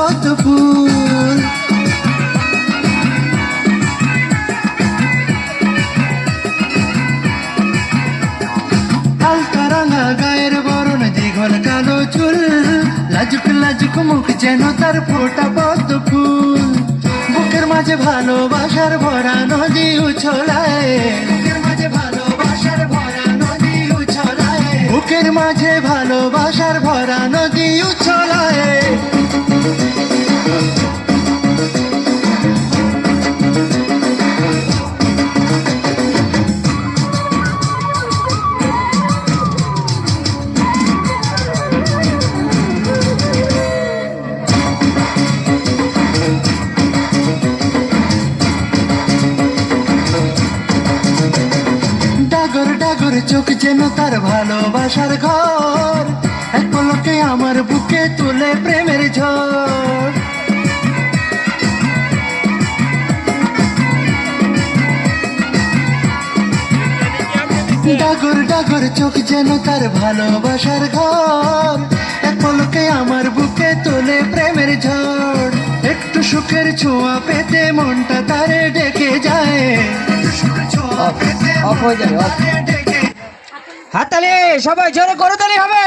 পদ্ম ফুল। হালকা রাঙা গায়ের বরণ, দীঘল কালো চুল, লাজুক লাজুক মুখ যেন তার ফোটা পদ্ম ফুল। বুকের মাঝে ভালোবাসার ভরা নদী উছলায়, বুকের মাঝে ভালোবাসার ভরা নদী উছলায়, বুকের মাঝে ভালোবাসার ভরা নদী উছলায়। ডাগর ডাগর চোখ যেন তার ভালোবাসার ঘর, এক পলকে আমার বুকে তুলে প্রেমের ঝড়। ডাগর ডাগর চোখ যেন তার ভালোবাসার ঘর, এক পলকে আমার বুকে তোলে প্রেমের ঝড়। একটু সুখের ছোঁয়া পেতে মনটা তারে ডেকে যায়, হাততালি সবাই জোরে করতালি হবে।